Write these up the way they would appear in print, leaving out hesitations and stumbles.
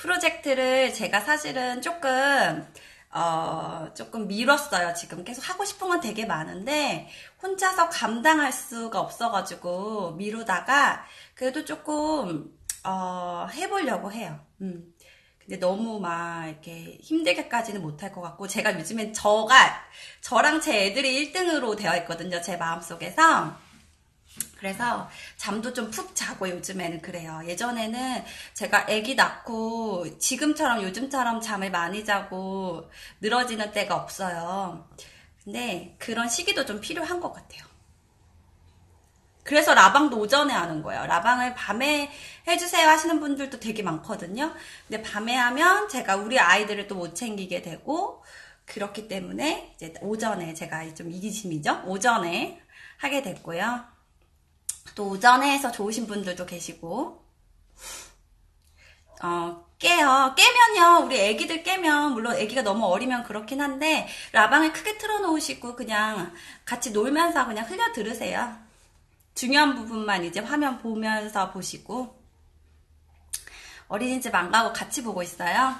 프로젝트를 제가 사실은 조금 미뤘어요. 지금 계속 하고 싶은 건 되게 많은데, 혼자서 감당할 수가 없어가지고, 미루다가, 그래도 조금, 해보려고 해요. 근데 너무 막, 이렇게 힘들게까지는 못할 것 같고, 제가 요즘엔 저랑 제 애들이 1등으로 되어 있거든요. 제 마음속에서. 그래서 잠도 좀 푹 자고 요즘에는 그래요. 예전에는 제가 아기 낳고 지금처럼 요즘처럼 잠을 많이 자고 늘어지는 때가 없어요. 근데 그런 시기도 좀 필요한 것 같아요. 그래서 라방도 오전에 하는 거예요. 라방을 밤에 해주세요 하시는 분들도 되게 많거든요. 근데 밤에 하면 제가 우리 아이들을 또 못 챙기게 되고 그렇기 때문에 이제 오전에 제가 좀 이기심이죠. 오전에 하게 됐고요. 또 오전에 해서 좋으신 분들도 계시고, 깨요. 깨면요, 우리 애기들 깨면, 물론 애기가 너무 어리면 그렇긴 한데, 라방을 크게 틀어놓으시고, 그냥 같이 놀면서 그냥 흘려 들으세요. 중요한 부분만 이제 화면 보면서 보시고, 어린이집 안 가고 같이 보고 있어요.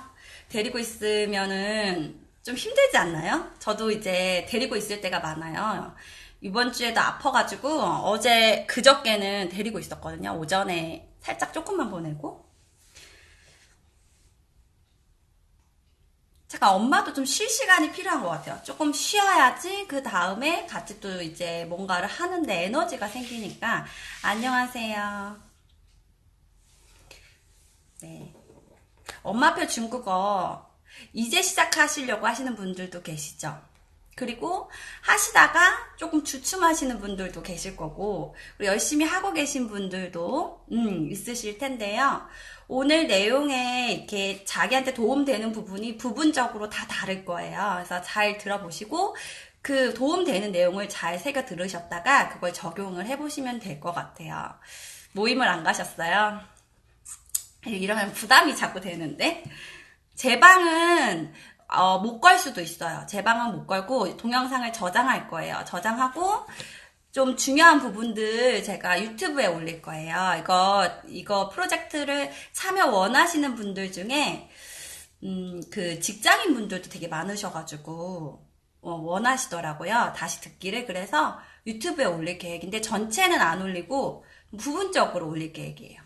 데리고 있으면은 좀 힘들지 않나요? 저도 이제 데리고 있을 때가 많아요. 이번 주에도 아파가지고 그저께는 데리고 있었거든요. 오전에 살짝 조금만 보내고. 잠깐 엄마도 좀 쉴 시간이 필요한 것 같아요. 조금 쉬어야지 그 다음에 같이 또 이제 뭔가를 하는데 에너지가 생기니까. 안녕하세요. 네. 엄마표 중국어 이제 시작하시려고 하시는 분들도 계시죠. 그리고 하시다가 조금 주춤하시는 분들도 계실 거고, 그리고 열심히 하고 계신 분들도 있으실 텐데요. 오늘 내용에 이렇게 자기한테 도움되는 부분이 부분적으로 다 다를 거예요. 그래서 잘 들어보시고 그 도움되는 내용을 잘 새겨 들으셨다가 그걸 적용을 해보시면 될 것 같아요. 모임을 안 가셨어요? 이러면 부담이 자꾸 되는데. 제 방은 못 걸 수도 있어요. 제 방은 못 걸고 동영상을 저장할 거예요. 저장하고 좀 중요한 부분들 제가 유튜브에 올릴 거예요. 이거 프로젝트를 참여 원하시는 분들 중에 그 직장인 분들도 되게 많으셔가지고 원하시더라고요. 다시 듣기를. 그래서 유튜브에 올릴 계획인데 전체는 안 올리고 부분적으로 올릴 계획이에요.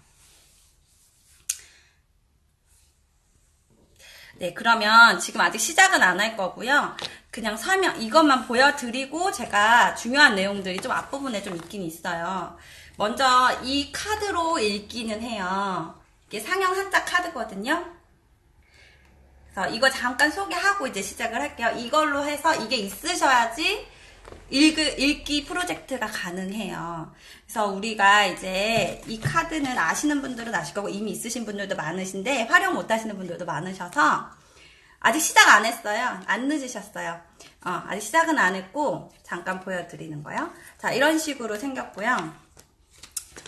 네, 그러면 지금 아직 시작은 안 할 거고요. 그냥 설명, 이것만 보여드리고 제가 중요한 내용들이 좀 앞부분에 좀 있긴 있어요. 먼저 이 카드로 읽기는 해요. 이게 상형 한자 카드거든요. 그래서 이거 잠깐 소개하고 이제 시작을 할게요. 이걸로 해서 이게 있으셔야지 읽기 프로젝트가 가능해요. 그래서 우리가 이제 이 카드는 아시는 분들은 아실 거고 이미 있으신 분들도 많으신데 활용 못 하시는 분들도 많으셔서 아직 시작 안 했어요. 안 늦으셨어요. 아직 시작은 안 했고 잠깐 보여드리는 거예요. 자, 이런 식으로 생겼고요.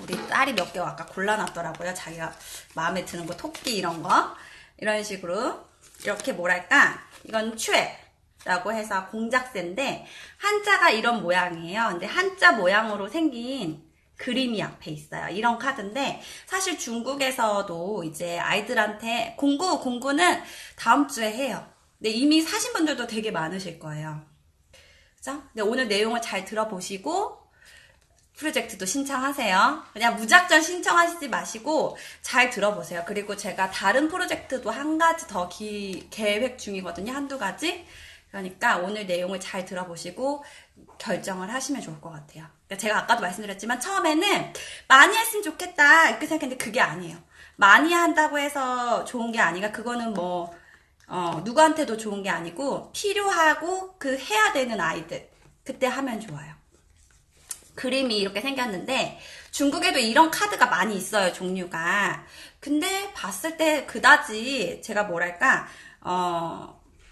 우리 딸이 몇 개 아까 골라놨더라고요. 자기가 마음에 드는 거, 토끼 이런 거. 이런 식으로 이렇게 뭐랄까, 이건 추에 라고 해서 공작새인데 한자가 이런 모양이에요. 근데 한자 모양으로 생긴 그림이 앞에 있어요. 이런 카드인데 사실 중국에서도 이제 아이들한테 공구는 다음 주에 해요. 근데 이미 사신 분들도 되게 많으실 거예요. 그죠? 근데 오늘 내용을 잘 들어보시고 프로젝트도 신청하세요. 그냥 무작정 신청하시지 마시고 잘 들어보세요. 그리고 제가 다른 프로젝트도 한 가지 더 계획 중이거든요. 한두 가지. 그러니까 오늘 내용을 잘 들어보시고 결정을 하시면 좋을 것 같아요. 그러니까 제가 아까도 말씀드렸지만 처음에는 많이 했으면 좋겠다 이렇게 생각했는데 그게 아니에요. 많이 한다고 해서 좋은 게 아니라 그거는 뭐 누구한테도 좋은 게 아니고 필요하고 그 해야 되는 아이들 그때 하면 좋아요. 그림이 이렇게 생겼는데 중국에도 이런 카드가 많이 있어요. 종류가. 근데 봤을 때 그다지 제가 뭐랄까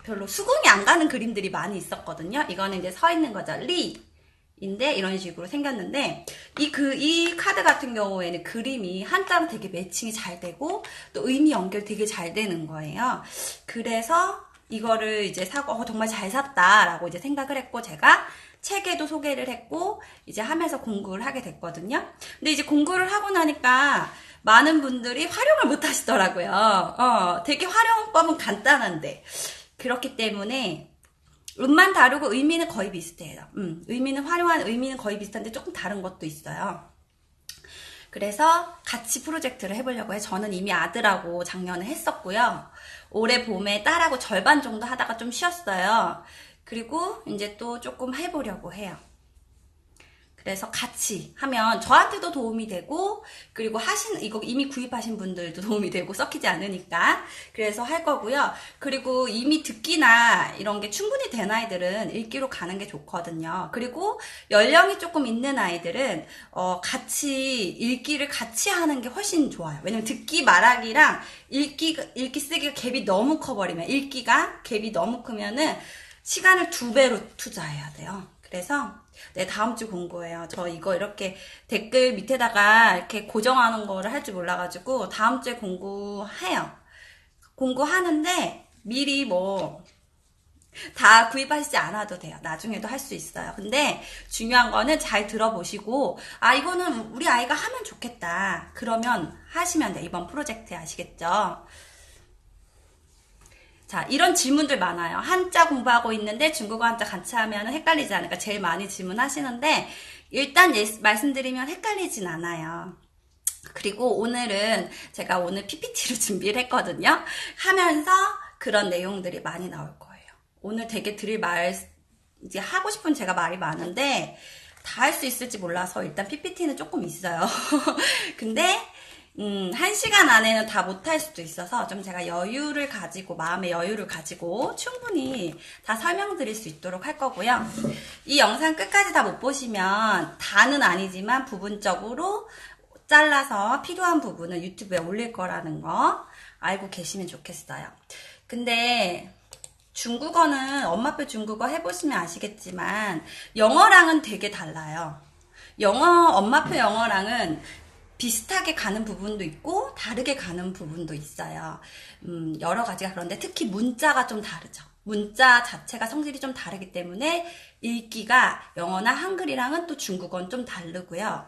별로 수긍이 안 가는 그림들이 많이 있었거든요. 이거는 이제 서 있는 거죠. 리인데 이런 식으로 생겼는데 이 카드 같은 경우에는 그림이 한자로 되게 매칭이 잘 되고 또 의미 연결 되게 잘 되는 거예요. 그래서 이거를 이제 사고 정말 잘 샀다라고 이제 생각을 했고 제가 책에도 소개를 했고 이제 하면서 공부를 하게 됐거든요. 근데 이제 공부를 하고 나니까 많은 분들이 활용을 못 하시더라고요. 되게 활용법은 간단한데 그렇기 때문에 음만 다르고 의미는 거의 비슷해요. 의미는 활용한 의미는 거의 비슷한데 조금 다른 것도 있어요. 그래서 같이 프로젝트를 해보려고 해요. 저는 이미 아들하고 작년에 했었고요. 올해 봄에 딸하고 절반 정도 하다가 좀 쉬었어요. 그리고 이제 또 조금 해보려고 해요. 그래서 같이 하면 저한테도 도움이 되고 그리고 이거 이미 구입하신 분들도 도움이 되고 썩히지 않으니까 그래서 할 거고요. 그리고 이미 듣기나 이런 게 충분히 된 아이들은 읽기로 가는 게 좋거든요. 그리고 연령이 조금 있는 아이들은 같이 읽기를 같이 하는 게 훨씬 좋아요. 왜냐면 듣기 말하기랑 읽기 쓰기가 갭이 너무 커버리면 읽기가 갭이 너무 크면은 시간을 2배로 투자해야 돼요. 그래서 네, 다음 주 공부해요. 저 이거 이렇게 댓글 밑에다가 이렇게 고정하는 거를 할 줄 몰라가지고 다음 주에 공부해요. 공부하는데 미리 뭐 다 구입하시지 않아도 돼요. 나중에도 할 수 있어요. 근데 중요한 거는 잘 들어보시고 이거는 우리 아이가 하면 좋겠다. 그러면 하시면 돼요. 이번 프로젝트에 아시겠죠? 자, 이런 질문들 많아요. 한자 공부하고 있는데 중국어 한자 같이 하면 헷갈리지 않을까 제일 많이 질문하시는데 일단 말씀드리면 헷갈리진 않아요. 그리고 오늘은 제가 오늘 PPT로 준비를 했거든요. 하면서 그런 내용들이 많이 나올 거예요. 오늘 되게 드릴 이제 하고 싶은 제가 말이 많은데 다 할 수 있을지 몰라서 일단 PPT는 조금 있어요. 근데 1시간 안에는 다 못할 수도 있어서 좀 제가 마음의 여유를 가지고 충분히 다 설명드릴 수 있도록 할 거고요. 이 영상 끝까지 다 못 보시면 다는 아니지만 부분적으로 잘라서 필요한 부분은 유튜브에 올릴 거라는 거 알고 계시면 좋겠어요. 근데 중국어는 엄마표 중국어 해보시면 아시겠지만 영어랑은 되게 달라요. 엄마표 영어랑은 비슷하게 가는 부분도 있고 다르게 가는 부분도 있어요. 여러 가지가 그런데 특히 문자가 좀 다르죠. 문자 자체가 성질이 좀 다르기 때문에 읽기가 영어나 한글이랑은 또 중국어는 좀 다르고요.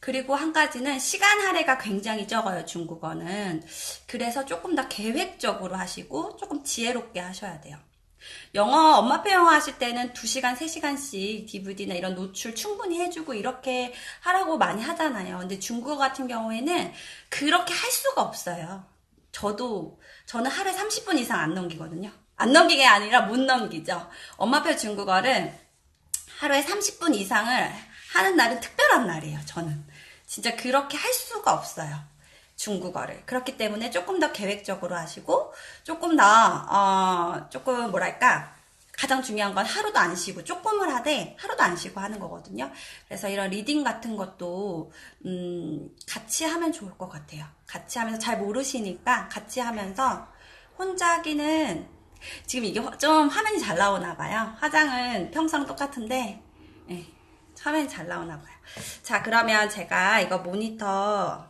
그리고 한 가지는 시간 할애가 굉장히 적어요, 중국어는. 그래서 조금 더 계획적으로 하시고 조금 지혜롭게 하셔야 돼요. 엄마표 영어 하실 때는 2시간, 3시간씩 DVD나 이런 노출 충분히 해주고 이렇게 하라고 많이 하잖아요. 근데 중국어 같은 경우에는 그렇게 할 수가 없어요. 저는 하루에 30분 이상 안 넘기거든요. 안 넘기게 아니라 못 넘기죠. 엄마표 중국어를 하루에 30분 이상을 하는 날은 특별한 날이에요, 저는. 진짜 그렇게 할 수가 없어요. 중국어를. 그렇기 때문에 조금 더 계획적으로 하시고, 조금 뭐랄까, 가장 중요한 건 하루도 안 쉬고, 조금을 하되 하루도 안 쉬고 하는 거거든요. 그래서 이런 리딩 같은 것도, 같이 하면 좋을 것 같아요. 같이 하면서 잘 모르시니까 같이 하면서 혼자 하기는, 지금 이게 좀 화면이 잘 나오나 봐요. 화장은 평소랑 똑같은데, 네, 화면이 잘 나오나 봐요. 자, 그러면 제가 이거 모니터,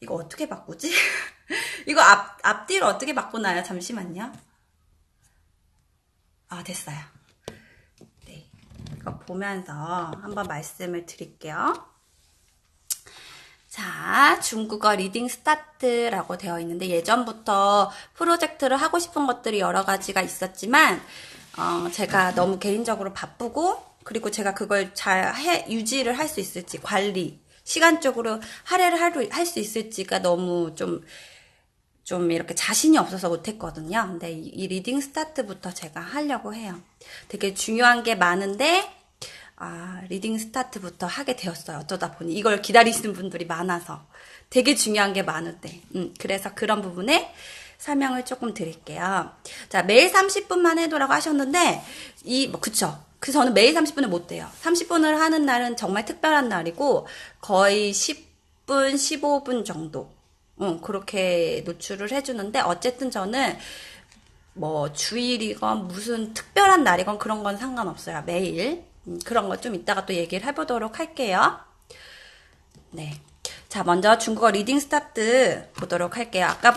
이거 어떻게 바꾸지? 이거 앞뒤를 어떻게 바꾸나요? 잠시만요. 됐어요. 네. 이거 보면서 한번 말씀을 드릴게요. 자, 중국어 리딩 스타트라고 되어 있는데 예전부터 프로젝트를 하고 싶은 것들이 여러 가지가 있었지만 제가 너무 개인적으로 바쁘고 그리고 제가 그걸 잘 유지를 할 수 있을지 관리 시간적으로 할애를 할 수 있을지가 너무 좀 이렇게 자신이 없어서 못했거든요. 근데 이 리딩 스타트부터 제가 하려고 해요. 되게 중요한 게 많은데 리딩 스타트부터 하게 되었어요. 어쩌다 보니 이걸 기다리시는 분들이 많아서 되게 중요한 게 많은데 그래서 그런 부분에 설명을 조금 드릴게요. 자, 매일 30분만 해도라고 하셨는데 그쵸? 그래서 저는 매일 30분을 못 돼요. 30분을 하는 날은 정말 특별한 날이고 거의 10분, 15분 정도 그렇게 노출을 해주는데 어쨌든 저는 뭐 주일이건 무슨 특별한 날이건 그런 건 상관없어요. 매일 그런 거 좀 이따가 또 얘기를 해보도록 할게요. 네, 자 먼저 중국어 리딩 스타트 보도록 할게요. 아까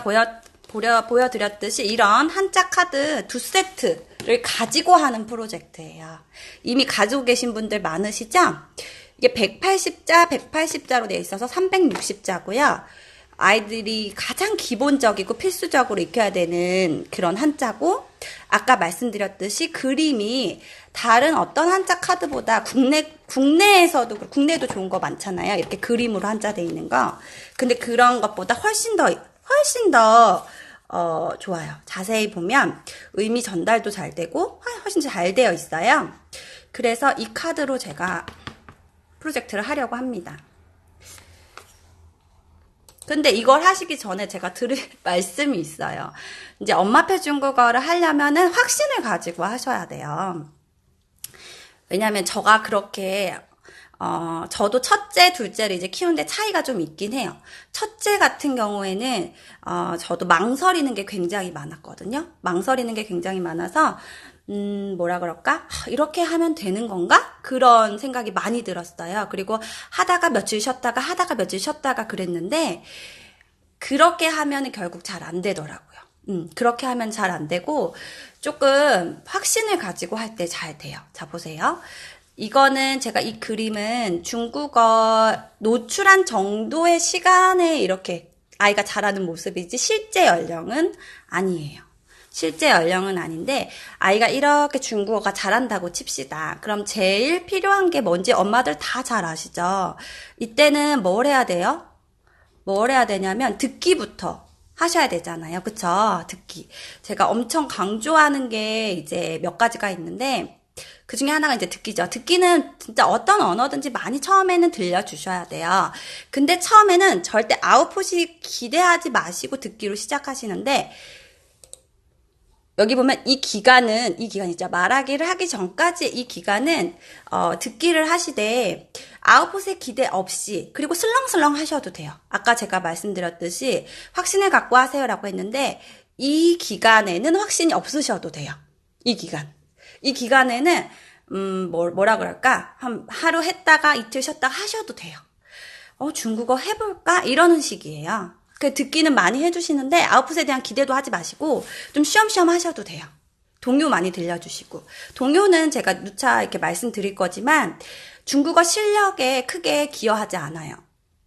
보여드렸듯이 이런 한자 카드 2세트를 가지고 하는 프로젝트예요. 이미 가지고 계신 분들 많으시죠? 이게 180자, 180자로 되어 있어서 360자고요. 아이들이 가장 기본적이고 필수적으로 익혀야 되는 그런 한자고, 아까 말씀드렸듯이 그림이 다른 어떤 한자 카드보다 국내에서도, 국내도 좋은 거 많잖아요. 이렇게 그림으로 한자 돼 있는 거. 근데 그런 것보다 훨씬 더 좋아요. 자세히 보면 의미 전달도 잘 되고 훨씬 잘 되어 있어요. 그래서 이 카드로 제가 프로젝트를 하려고 합니다. 근데 이걸 하시기 전에 제가 드릴 말씀이 있어요. 이제 엄마표 중국어를 하려면은 확신을 가지고 하셔야 돼요. 왜냐면 저가 그렇게 저도 첫째, 둘째를 이제 키우는데 차이가 좀 있긴 해요. 첫째 같은 경우에는 저도 망설이는 게 굉장히 많았거든요. 망설이는 게 굉장히 많아서 뭐라 그럴까? 이렇게 하면 되는 건가? 그런 생각이 많이 들었어요. 그리고 하다가 며칠 쉬었다가 그랬는데, 그렇게 하면 결국 잘 안 되더라고요. 그렇게 하면 잘 안 되고, 조금 확신을 가지고 할 때 잘 돼요. 자, 보세요. 이거는 제가 이 그림은 중국어 노출한 정도의 시간에 이렇게 아이가 자라는 모습이지, 실제 연령은 아니에요. 실제 연령은 아닌데, 아이가 이렇게 중국어가 잘한다고 칩시다. 그럼 제일 필요한 게 뭔지 엄마들 다 잘 아시죠? 이때는 뭘 해야 돼요? 뭘 해야 되냐면 듣기부터 하셔야 되잖아요. 그쵸? 듣기. 제가 엄청 강조하는 게 이제 몇 가지가 있는데, 그 중에 하나가 이제 듣기죠. 듣기는 진짜 어떤 언어든지 많이 처음에는 들려주셔야 돼요. 근데 처음에는 절대 아웃풋이 기대하지 마시고 듣기로 시작하시는데, 여기 보면 이 기간이죠. 말하기를 하기 전까지 이 기간은, 듣기를 하시되, 아웃풋에 기대 없이, 그리고 슬렁슬렁 하셔도 돼요. 아까 제가 말씀드렸듯이, 확신을 갖고 하세요라고 했는데, 이 기간에는 확신이 없으셔도 돼요. 이 기간에는, 뭐라 그럴까? 하루 했다가 이틀 쉬었다가 하셔도 돼요. 중국어 해볼까? 이러는 식이에요. 그 듣기는 많이 해주시는데 아웃풋에 대한 기대도 하지 마시고 좀 쉬엄쉬엄 하셔도 돼요. 동요 많이 들려주시고, 동요는 제가 누차 이렇게 말씀드릴 거지만 중국어 실력에 크게 기여하지 않아요.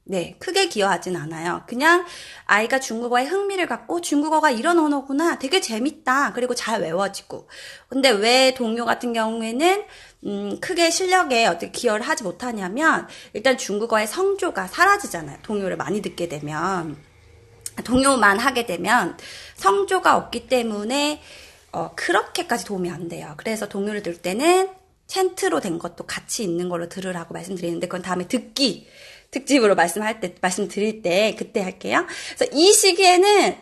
네, 크게 기여하진 않아요. 그냥 아이가 중국어에 흥미를 갖고 중국어가 이런 언어구나, 되게 재밌다, 그리고 잘 외워지고. 근데 왜 동요 같은 경우에는 크게 실력에 어떻게 기여를 하지 못하냐면, 일단 중국어의 성조가 사라지잖아요. 동요를 많이 듣게 되면. 동요만 하게 되면 성조가 없기 때문에 그렇게까지 도움이 안 돼요. 그래서 동요를 들을 때는 챈트로 된 것도 같이 있는 걸로 들으라고 말씀드리는데, 그건 다음에 듣기 특집으로 말씀드릴 때 그때 할게요. 그래서 이 시기에는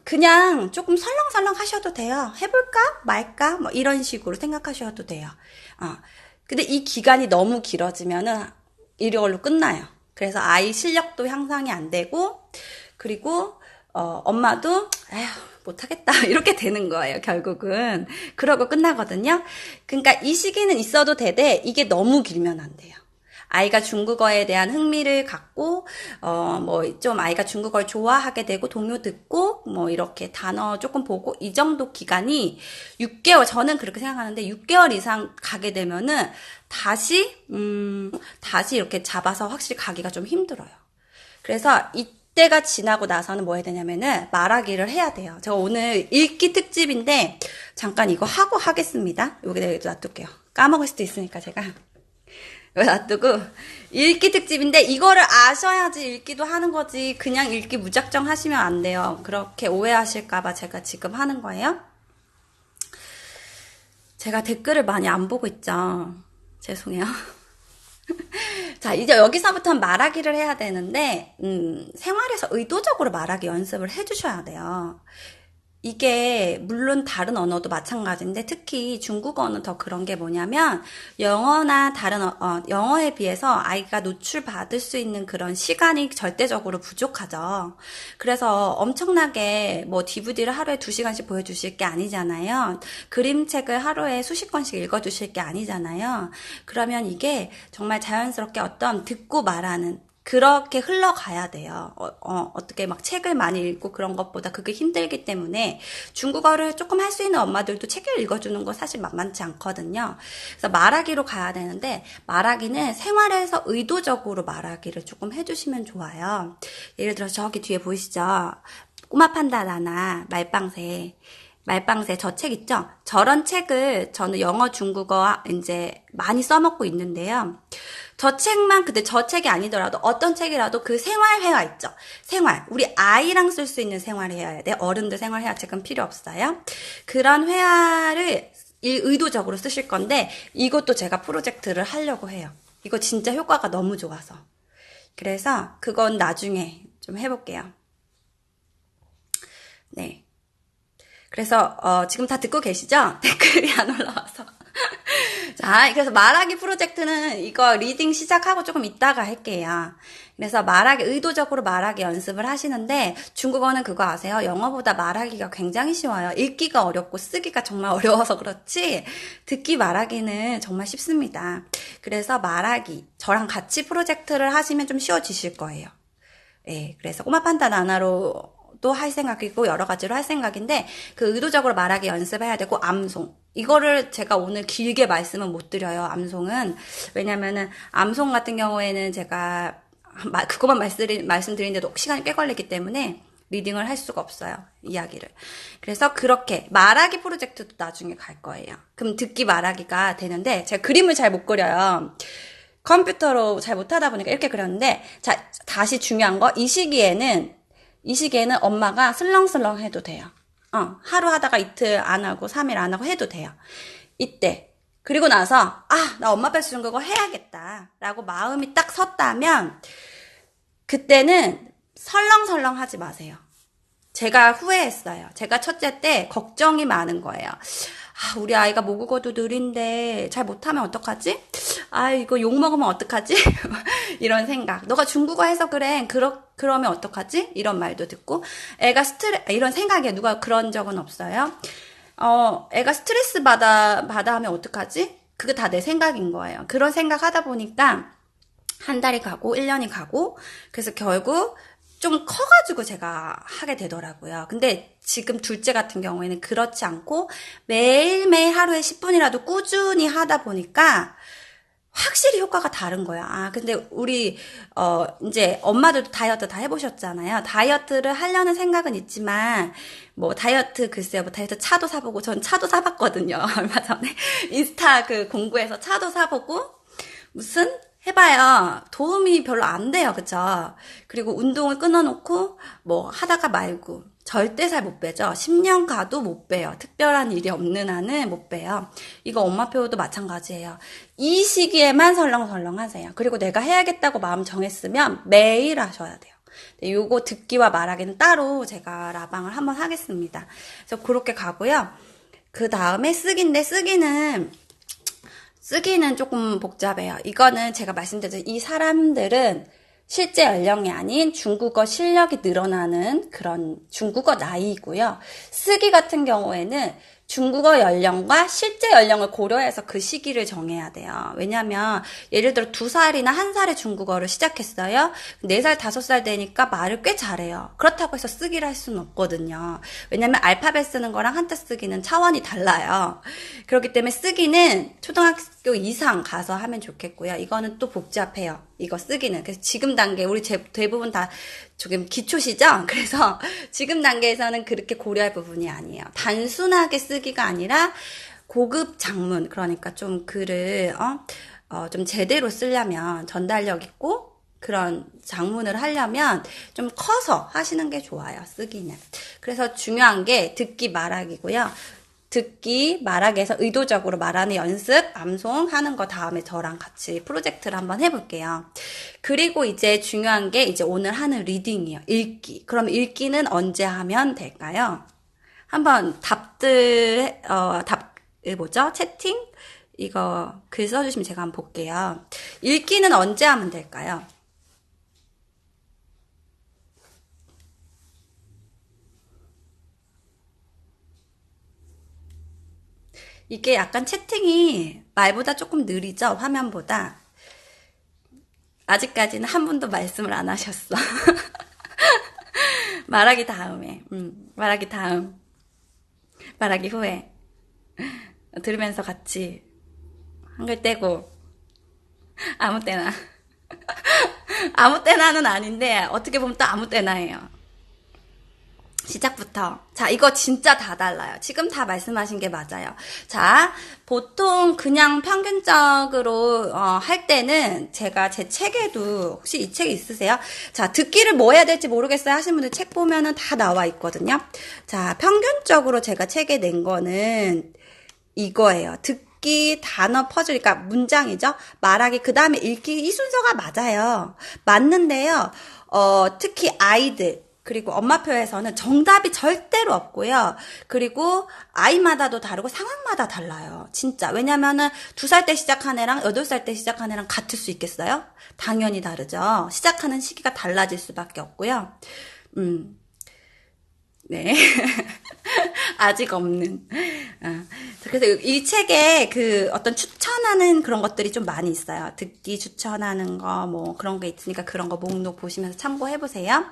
그냥 조금 설렁설렁 하셔도 돼요. 해볼까 말까 뭐 이런 식으로 생각하셔도 돼요. 근데 이 기간이 너무 길어지면은 이걸로 끝나요. 그래서 아이 실력도 향상이 안 되고, 그리고 엄마도 에휴 못하겠다 이렇게 되는 거예요. 결국은 그러고 끝나거든요. 그러니까 이 시기는 있어도 되되 이게 너무 길면 안 돼요. 아이가 중국어에 대한 흥미를 갖고 뭐 좀 아이가 중국어를 좋아하게 되고 동요 듣고 뭐 이렇게 단어 조금 보고 이 정도 기간이 6개월, 저는 그렇게 생각하는데 6개월 이상 가게 되면은 다시 이렇게 잡아서 확실히 가기가 좀 힘들어요. 그래서 이때가 지나고 나서는 뭐 해야 되냐면은 말하기를 해야 돼요. 제가 오늘 읽기 특집인데 잠깐 이거 하고 하겠습니다. 여기다 놔둘게요. 까먹을 수도 있으니까 제가 놔두고, 읽기 특집인데 이거를 아셔야지 읽기도 하는 거지, 그냥 읽기 무작정 하시면 안 돼요. 그렇게 오해하실까봐 제가 지금 하는 거예요. 제가 댓글을 많이 안 보고 있죠. 죄송해요. 자, 이제 여기서부터는 말하기를 해야 되는데, 생활에서 의도적으로 말하기 연습을 해주셔야 돼요. 이게 물론 다른 언어도 마찬가지인데 특히 중국어는 더 그런 게 뭐냐면, 영어나 다른 영어에 비해서 아이가 노출받을 수 있는 그런 시간이 절대적으로 부족하죠. 그래서 엄청나게 뭐 DVD를 하루에 2시간씩 보여주실 게 아니잖아요. 그림책을 하루에 수십 권씩 읽어주실 게 아니잖아요. 그러면 이게 정말 자연스럽게 어떤 듣고 말하는 그렇게 흘러가야 돼요. 어떻게 막 책을 많이 읽고 그런 것보다 그게 힘들기 때문에 중국어를 조금 할 수 있는 엄마들도 책을 읽어주는 거 사실 만만치 않거든요. 그래서 말하기로 가야 되는데 말하기는 생활에서 의도적으로 말하기를 조금 해주시면 좋아요. 예를 들어서 저기 뒤에 보이시죠? 꼬마 판다 나나 말방새 저 책 있죠? 저런 책을 저는 영어, 중국어 이제 많이 써먹고 있는데요. 저 책만 근데 저 책이 아니더라도 어떤 책이라도 그 생활회화 있죠? 생활. 우리 아이랑 쓸 수 있는 생활회화야 돼. 어른들 생활회화 책은 필요 없어요. 그런 회화를 의도적으로 쓰실 건데 이것도 제가 프로젝트를 하려고 해요. 이거 진짜 효과가 너무 좋아서. 그래서 그건 나중에 좀 해볼게요. 네. 그래서 지금 다 듣고 계시죠? 댓글이 안 올라와서. 자, 그래서 말하기 프로젝트는 이거 리딩 시작하고 조금 있다가 할게요. 그래서 의도적으로 말하기 연습을 하시는데 중국어는 그거 아세요? 영어보다 말하기가 굉장히 쉬워요. 읽기가 어렵고 쓰기가 정말 어려워서 그렇지 듣기 말하기는 정말 쉽습니다. 그래서 말하기 저랑 같이 프로젝트를 하시면 좀 쉬워지실 거예요. 예, 그래서 꼬마 판다 나나로 또 할 생각이고 여러 가지로 할 생각인데 그 의도적으로 말하기 연습해야 되고 암송 이거를 제가 오늘 길게 말씀은 못 드려요. 암송은 왜냐면은 암송 같은 경우에는 제가 그것만 말씀드리는데도 시간이 꽤 걸리기 때문에 리딩을 할 수가 없어요. 이야기를. 그래서 그렇게 말하기 프로젝트도 나중에 갈 거예요. 그럼 듣기 말하기가 되는데 제가 그림을 잘 못 그려요. 컴퓨터로 잘 못하다 보니까 이렇게 그렸는데 자 다시 중요한 거 이 시기에는 엄마가 슬렁슬렁 해도 돼요. 하루 하다가 이틀 안 하고 3일 안 하고 해도 돼요. 이때 그리고 나서 나 엄마 뱃수 중국어 해야겠다 라고 마음이 딱 섰다면 그때는 설렁설렁 하지 마세요. 제가 후회했어요. 제가 첫째 때 걱정이 많은 거예요. 우리 아이가 모국어도 느린데 잘 못하면 어떡하지? 이거 욕먹으면 어떡하지? 이런 생각. 너가 중국어 해서 그래. 그러면 어떡하지? 이런 말도 듣고. 이런 생각에 누가 그런 적은 없어요. 애가 스트레스 받아 하면 어떡하지? 그게 다 내 생각인 거예요. 그런 생각 하다 보니까 한 달이 가고 1년이 가고 그래서 결국 좀 커가지고 제가 하게 되더라고요. 근데 지금 둘째 같은 경우에는 그렇지 않고 매일매일 하루에 10분이라도 꾸준히 하다 보니까 확실히 효과가 다른 거야. 근데 우리 이제 엄마들도 다이어트 다 해보셨잖아요. 다이어트를 하려는 생각은 있지만 뭐 다이어트 글쎄요, 뭐 다이어트 차도 사보고 전 차도 사봤거든요. 얼마 전에 인스타 그 공부해서 차도 사보고 무슨 해봐야 도움이 별로 안 돼요. 그쵸? 그리고 운동을 끊어놓고 뭐 하다가 말고 절대 살 못 빼죠. 10년 가도 못 빼요. 특별한 일이 없는 한은 못 빼요. 이거 엄마표도 마찬가지예요. 이 시기에만 설렁설렁 하세요. 그리고 내가 해야겠다고 마음 정했으면 매일 하셔야 돼요. 요거 듣기와 말하기는 따로 제가 라방을 한번 하겠습니다. 그래서 그렇게 가고요. 그 다음에 쓰기인데 쓰기는 조금 복잡해요. 이거는 제가 말씀드렸죠. 이 사람들은 실제 연령이 아닌 중국어 실력이 늘어나는 그런 중국어 나이이고요. 쓰기 같은 경우에는 중국어 연령과 실제 연령을 고려해서 그 시기를 정해야 돼요. 왜냐면 예를 들어 2살이나 1살에 중국어를 시작했어요. 4살, 5살 되니까 말을 꽤 잘해요. 그렇다고 해서 쓰기를 할 수는 없거든요. 왜냐면 알파벳 쓰는 거랑 한자 쓰기는 차원이 달라요. 그렇기 때문에 쓰기는 초등학교 이상 가서 하면 좋겠고요. 이거는 또 복잡해요. 이거 쓰기는. 그래서 지금 단계 우리 대부분 다 조금 기초시죠? 그래서 지금 단계에서는 그렇게 고려할 부분이 아니에요. 단순하게 쓰기가 아니라 고급 장문, 그러니까 좀 글을 좀 제대로 쓰려면 전달력 있고 그런 장문을 하려면 좀 커서 하시는 게 좋아요. 쓰기는. 그래서 중요한 게 듣기 말하기고요. 듣기, 말하기에서 의도적으로 말하는 연습, 암송하는 거 다음에 저랑 같이 프로젝트를 한번 해볼게요. 그리고 이제 중요한 게 이제 오늘 하는 리딩이에요. 읽기. 그럼 읽기는 언제 하면 될까요? 한번 뭐죠? 채팅? 이거 글 써주시면 제가 한번 볼게요. 읽기는 언제 하면 될까요? 이게 약간 채팅이 말보다 조금 느리죠? 화면보다. 아직까지는 한 분도 말씀을 안 하셨어. 말하기 다음에, 말하기 다음, 말하기 후에 들으면서 같이 한글 떼고 아무 때나 아무 때나는 아닌데 어떻게 보면 또 아무 때나예요. 시작부터. 자, 이거 진짜 다 달라요. 지금 다 말씀하신 게 맞아요. 자, 보통 그냥 평균적으로 할 때는 제가 제 책에도 혹시 이 책 있으세요? 자, 듣기를 뭐 해야 될지 모르겠어요 하시는 분들 책 보면은 다 나와 있거든요. 자, 평균적으로 제가 책에 낸 거는 이거예요. 듣기, 단어, 퍼즐, 그러니까 문장이죠. 말하기, 그 다음에 읽기, 이 순서가 맞아요. 맞는데요. 특히 아이들, 그리고 엄마표에서는 정답이 절대로 없고요. 그리고 아이마다도 다르고 상황마다 달라요. 진짜. 왜냐면은 2살 때 시작한 애랑 8살 때 시작한 애랑 같을 수 있겠어요? 당연히 다르죠. 시작하는 시기가 달라질 수밖에 없고요. 네. 아직 없는. 그래서 이 책에 그 어떤 추천하는 그런 것들이 좀 많이 있어요. 듣기 추천하는 거, 뭐 그런 게 있으니까 그런 거 목록 보시면서 참고해보세요.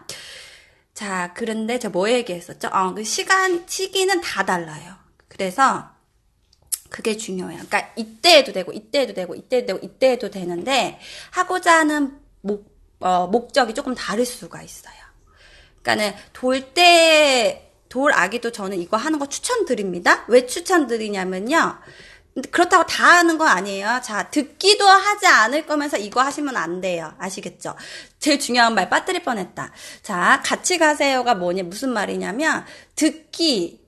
자, 그런데 저 뭐 얘기했었죠? 그 시기는 다 달라요. 그래서 그게 중요해요. 그러니까 이때 해도 되고, 이때 해도 되고, 이때 해도 되고, 이때 해도 되는데 하고자 하는 목적이 조금 다를 수가 있어요. 그러니까는 돌 아기도 저는 이거 하는 거 추천드립니다. 왜 추천드리냐면요. 그렇다고 다 하는 거 아니에요. 자, 듣기도 하지 않을 거면서 이거 하시면 안 돼요. 아시겠죠? 제일 중요한 말 빠뜨릴 뻔했다. 자, 같이 가세요가 무슨 말이냐면 듣기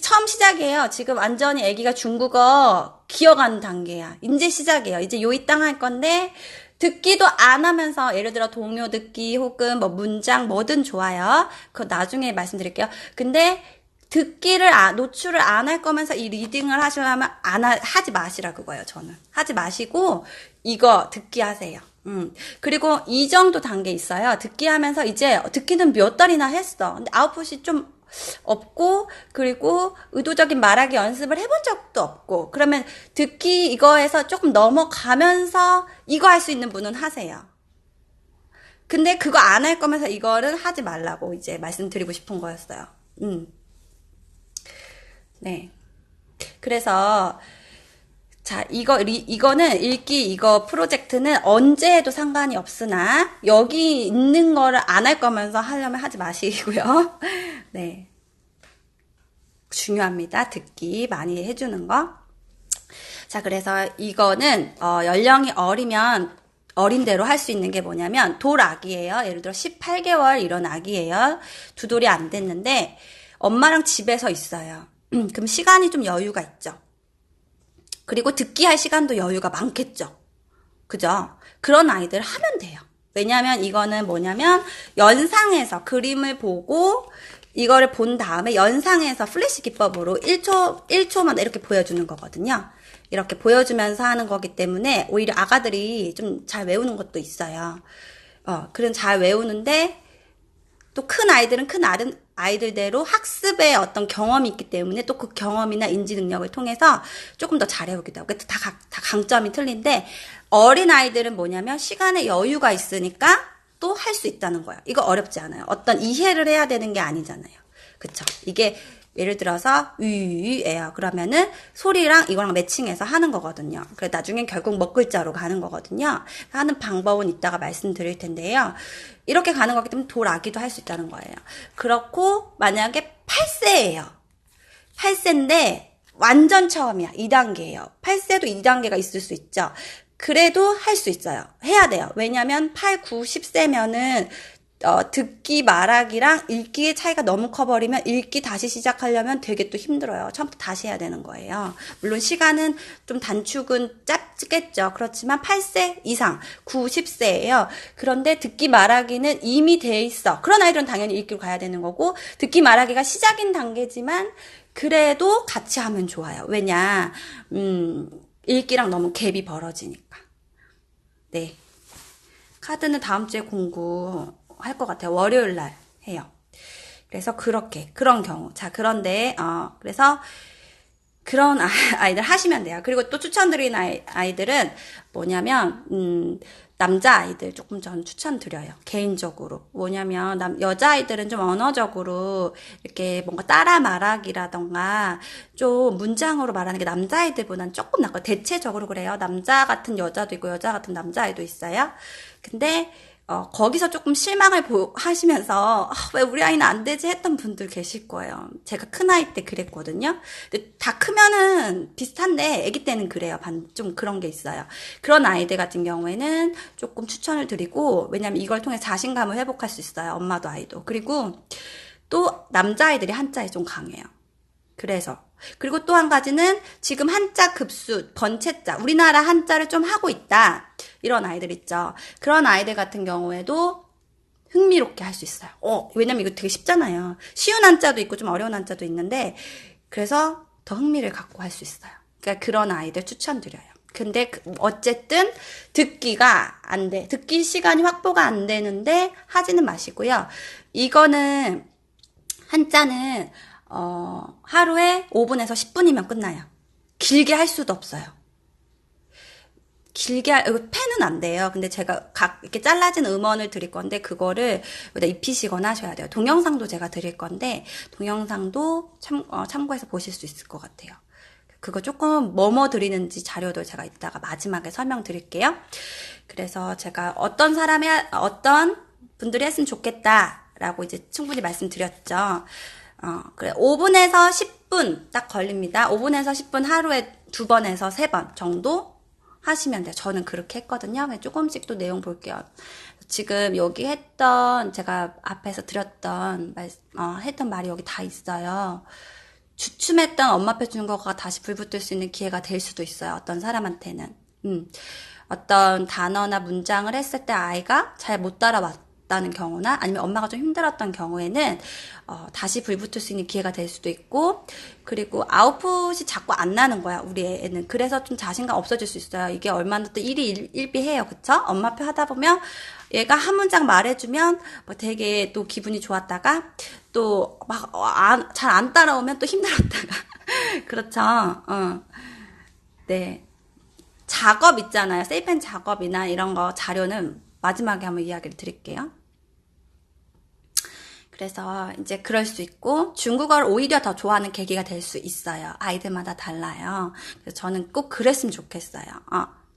처음 시작이에요. 지금 완전히 아기가 중국어 기어가는 단계야. 이제 시작이에요. 이제 요이 땅 할 건데 듣기도 안 하면서 예를 들어 동요 듣기 혹은 뭐 문장 뭐든 좋아요. 그거 나중에 말씀드릴게요. 근데 듣기를 노출을 안 할 거면서 이 리딩을 하시려면 하지 마시라 그거예요. 저는 하지 마시고 이거 듣기 하세요. 그리고 이 정도 단계 있어요. 듣기 하면서 이제 듣기는 몇 달이나 했어. 근데 아웃풋이 좀 없고 그리고 의도적인 말하기 연습을 해본 적도 없고 그러면 듣기 이거에서 조금 넘어가면서 이거 할 수 있는 분은 하세요. 근데 그거 안 할 거면서 이거는 하지 말라고 이제 말씀드리고 싶은 거였어요. 네. 그래서 자, 이거는 이거 프로젝트는 언제 해도 상관이 없으나, 여기 있는 거를 안 할 거면서 하려면 하지 마시고요. 네. 중요합니다. 듣기 많이 해주는 거. 자, 그래서 이거는, 연령이 어린 대로 할 수 있는 게 뭐냐면, 돌 아기예요. 예를 들어 18개월 이런 아기예요. 2돌이 안 됐는데, 엄마랑 집에서 있어요. 그럼 시간이 좀 여유가 있죠. 그리고 듣기 할 시간도 여유가 많겠죠. 그죠? 그런 아이들 하면 돼요. 왜냐면 이거는 뭐냐면 연상해서 그림을 보고 이거를 본 다음에 연상해서 플래시 기법으로 1초만 이렇게 보여주는 거거든요. 이렇게 보여주면서 하는 거기 때문에 오히려 아가들이 좀 잘 외우는 것도 있어요. 그런 잘 외우는데 또 큰 아이들은 큰 아이들대로 학습의 어떤 경험이 있기 때문에 또 그 경험이나 인지 능력을 통해서 조금 더 잘 외우기도 하고 다 강점이 틀린데 어린 아이들은 뭐냐면 시간에 여유가 있으니까 또 할 수 있다는 거야. 이거 어렵지 않아요. 어떤 이해를 해야 되는 게 아니잖아요. 그쵸? 이게 예를 들어서 예요. 그러면은 소리랑 이거랑 매칭해서 하는 거거든요. 그래 나중엔 결국 먹글자로 가는 거거든요. 하는 방법은 이따가 말씀드릴 텐데요. 이렇게 가는 거기 때문에 돌 아기도 할 수 있다는 거예요. 그렇고 만약에 8세예요. 8세인데 완전 처음이야. 2단계예요. 8세도 2단계가 있을 수 있죠. 그래도 할 수 있어요. 해야 돼요. 왜냐면 8, 9, 10세면은 듣기, 말하기랑 읽기의 차이가 너무 커버리면 읽기 다시 시작하려면 되게 또 힘들어요. 처음부터 다시 해야 되는 거예요. 물론 시간은 좀 단축은 짧겠죠. 그렇지만 8세 이상, 9, 10세예요. 그런데 듣기, 말하기는 이미 돼 있어. 그런 아이들은 당연히 읽기로 가야 되는 거고 듣기, 말하기가 시작인 단계지만 그래도 같이 하면 좋아요. 왜냐, 읽기랑 너무 갭이 벌어지니까. 네. 카드는 다음 주에 공부할 것 같아요. 월요일 날 해요. 그래서 그런 경우. 자, 그런데, 그래서 그런 아이들 하시면 돼요. 그리고 또 추천드리는 아이들은 뭐냐면, 남자 아이들 조금 전 추천드려요. 개인적으로. 뭐냐면, 여자 아이들은 좀 언어적으로 이렇게 뭔가 따라 말하기라던가 좀 문장으로 말하는 게 남자 아이들보다는 조금 낫고, 대체적으로 그래요. 남자 같은 여자도 있고, 여자 같은 남자 아이도 있어요. 근데, 거기서 조금 실망을 하시면서, 왜 우리 아이는 안 되지 했던 분들 계실 거예요. 제가 큰 아이 때 그랬거든요. 근데 다 크면은 비슷한데, 아기 때는 그래요. 좀 그런 게 있어요. 그런 아이들 같은 경우에는 조금 추천을 드리고, 왜냐면 이걸 통해 자신감을 회복할 수 있어요. 엄마도 아이도. 그리고 또 남자아이들이 한자에 좀 강해요. 그래서. 그리고 또 한 가지는 지금 한자 급수, 번체자, 우리나라 한자를 좀 하고 있다. 이런 아이들 있죠. 그런 아이들 같은 경우에도 흥미롭게 할 수 있어요. 왜냐면 이거 되게 쉽잖아요. 쉬운 한자도 있고 좀 어려운 한자도 있는데, 그래서 더 흥미를 갖고 할 수 있어요. 그러니까 그런 아이들 추천드려요. 근데 어쨌든 듣기가 안 돼. 듣기 시간이 확보가 안 되는데 하지는 마시고요. 이거는 한자는 하루에 5분에서 10분이면 끝나요. 길게 할 수도 없어요. 이거 펜은 안 돼요. 근데 제가 이렇게 잘라진 음원을 드릴 건데, 그거를 여기다 입히시거나 하셔야 돼요. 동영상도 제가 드릴 건데, 동영상도 참고해서 보실 수 있을 것 같아요. 그거 조금 뭐뭐 드리는지 자료도 제가 이따가 마지막에 설명드릴게요. 그래서 제가 어떤 분들이 했으면 좋겠다라고 이제 충분히 말씀드렸죠. 그래. 5분에서 10분 딱 걸립니다. 5분에서 10분 하루에 2번에서 3번 정도 하시면 돼요. 저는 그렇게 했거든요. 조금씩 또 내용 볼게요. 지금 여기 제가 앞에서 드렸던, 했던 말이 여기 다 있어요. 주춤했던 엄마표 중국어가 다시 불붙을 수 있는 기회가 될 수도 있어요. 어떤 사람한테는. 어떤 단어나 문장을 했을 때 아이가 잘 못 따라왔다는 경우나 아니면 엄마가 좀 힘들었던 경우에는 다시 불붙을 수 있는 기회가 될 수도 있고, 그리고 아웃풋이 자꾸 안 나는 거야, 우리 애는. 그래서 좀 자신감 없어질 수 있어요. 이게 얼마나 또 일희일비해요. 그쵸? 엄마표 하다 보면 얘가 한 문장 말해주면 되게 또 기분이 좋았다가 또 막 잘 안 따라오면 또 힘들었다가 그렇죠. 네. 작업 있잖아요. 세이펜 작업이나 이런 거 자료는 마지막에 한번 이야기를 드릴게요. 그래서 이제 그럴 수 있고, 중국어를 오히려 더 좋아하는 계기가 될 수 있어요. 아이들마다 달라요. 그래서 저는 꼭 그랬으면 좋겠어요.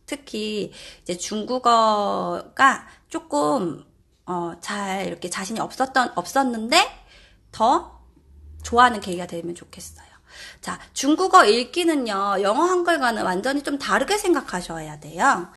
특히 이제 중국어가 조금 잘 이렇게 자신이 없었는데 더 좋아하는 계기가 되면 좋겠어요. 자, 중국어 읽기는요, 영어 한글과는 완전히 좀 다르게 생각하셔야 돼요.